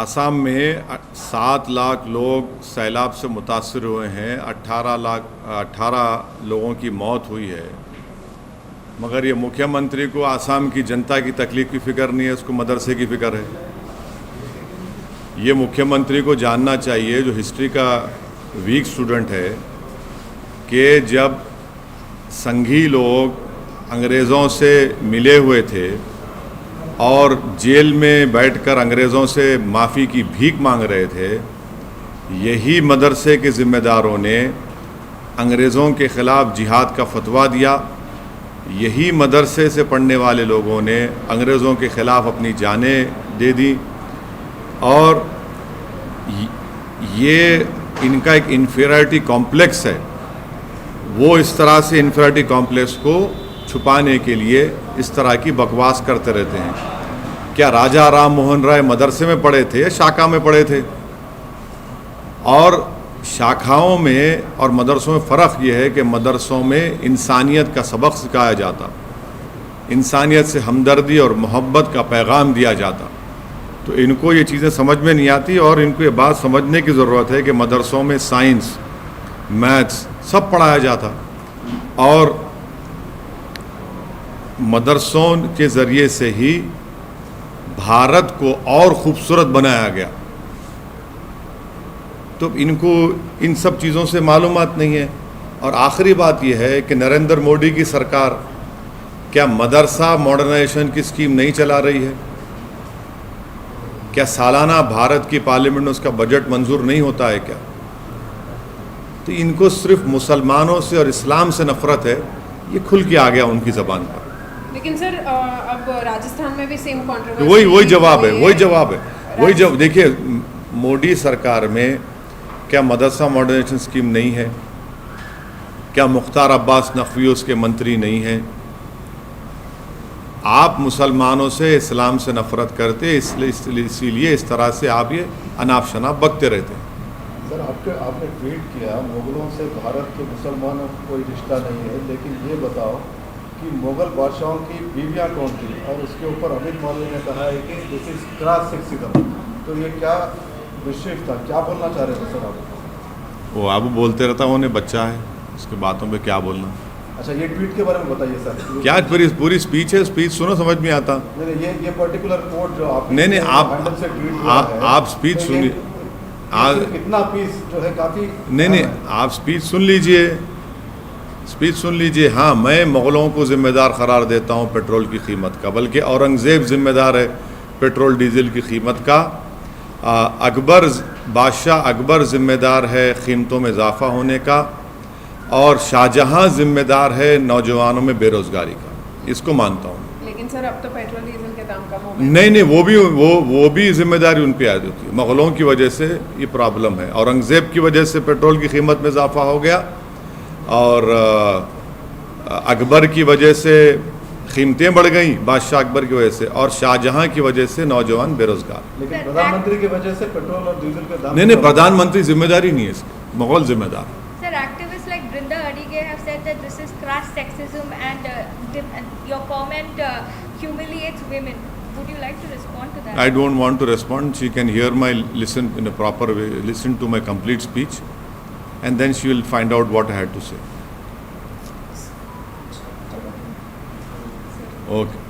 आसाम में 7 लाख लोग सैलाब से मुतासर हुए हैं। 18 लोगों की मौत हुई है, मगर ये मुख्यमंत्री को आसाम की जनता की तकलीफ की फ़िक्र नहीं है, उसको मदरसे की फ़िक्र है। ये मुख्यमंत्री को जानना चाहिए, जो हिस्ट्री का वीक स्टूडेंट है, कि जब संघी लोग अंग्रेज़ों से मिले हुए थे और जेल में बैठकर अंग्रेज़ों से माफ़ी की भीख मांग रहे थे, यही मदरसे के ज़िम्मेदारों ने अंग्रेज़ों के ख़िलाफ़ जिहाद का फतवा दिया। यही मदरसे से पढ़ने वाले लोगों ने अंग्रेज़ों के ख़िलाफ़ अपनी जानें दे दी। और ये इनका एक इन्फीरियरिटी कॉम्प्लेक्स है। वो इस तरह से इन्फीरियरिटी कॉम्प्लेक्स को छुपाने के लिए इस तरह की बकवास करते रहते हैं। क्या राजा राम मोहन राय मदरसे में पढ़े थे या शाखा में पढ़े थे? और शाखाओं में और मदरसों में फ़र्क यह है कि मदरसों में इंसानियत का सबक सिखाया जाता, इंसानियत से हमदर्दी और मोहब्बत का पैगाम दिया जाता। तो इनको ये चीज़ें समझ में नहीं आती, और इनको ये बात समझने की ज़रूरत है कि मदरसों में साइंस, मैथ्स सब पढ़ाया जाता, और मदरसों के ज़रिए से ही भारत को और ख़ूबसूरत बनाया गया। तो इनको इन सब चीज़ों से मालूमात नहीं है। और आखिरी बात यह है कि नरेंद्र मोदी की सरकार क्या मदरसा मॉडर्नाइजेशन की स्कीम नहीं चला रही है? क्या सालाना भारत की पार्लियामेंट में उसका बजट मंजूर नहीं होता है क्या? तो इनको सिर्फ मुसलमानों से और इस्लाम से नफ़रत है, ये खुल के आ गया उनकी ज़बान पर। लेकिन सर अब राजस्थान में भी सेम कंट्रोवर्सी, वही जवाब है। देखिए, मोदी सरकार में क्या मदरसा मॉडर्नाइजेशन स्कीम नहीं है? क्या मुख्तार अब्बास नकवी उसके मंत्री नहीं हैं? आप मुसलमानों से, इस्लाम से नफ़रत करते, इसीलिए इस तरह से आप ये अनाप शनाप बकते रहते हैं। सर, आपने ट्वीट किया, मुग़लों से भारत के मुसलमानों का कोई रिश्ता नहीं है, लेकिन ये बताओ कि मुग़ल बादशाहों की बीवियाँ कौन थी? और उसके ऊपर अमित मौलवी ने कहा है कि दिस इज क्रॉस सेक्सिज्म। तो ये क्या विषय था, क्या बोलना चाह रहे थे सर आप? वो आप बोलते रहता है, उन्हें बच्चा है, उसके बातों पे क्या बोलना। अच्छा, ये ट्वीट के बारे में बताइए सर। क्या पूरी स्पीच है? स्पीच सुनो, समझ में आता। नहीं, ये पर्टिकुलर कोट जो आप आप स्पीच सुनिए। कितना पीस जो है काफ़ी नहीं, आप स्पीच सुन लीजिए। हाँ, मैं मुग़लों को ज़िम्मेदार करार देता हूँ पेट्रोल की कीमत का, बल्कि औरंगज़ेब ज़िम्मेदार है पेट्रोल डीज़ल की कीमत का। बादशाह अकबर ज़िम्मेदार है कीमतों में इजाफ़ा होने का, और शाहजहाँ ज़िम्मेदार है नौजवानों में बेरोज़गारी का। इसको मानता हूँ। लेकिन सर अब तो पेट्रोल डीजल के दाम कम हो गए। नहीं, वो भी जिम्मेदारी उन पे आ जाती है। मुग़लों की वजह से ये प्रॉब्लम है। औरंगज़ेब की वजह से पेट्रोल की कीमत में इजाफा हो गया, और अकबर की वजह से कीमतें बढ़ गई, बादशाह अकबर की वजह से, और शाहजहाँ की वजह से नौजवान बेरोज़गार। लेकिन प्रधानमंत्री की वजह से पेट्रोल और डीजल के दाम नहीं, प्रधानमंत्री जिम्मेदारी नहीं है इसकी, मुग़ल जिम्मेदार। Sir, activists like Brinda Adige have said that this is crass sexism and your comment humiliates women. Would you like to respond to that? I don't want to respond. She can hear listen in a proper way, listen to my complete speech, and then she will find out what I had to say. Okay.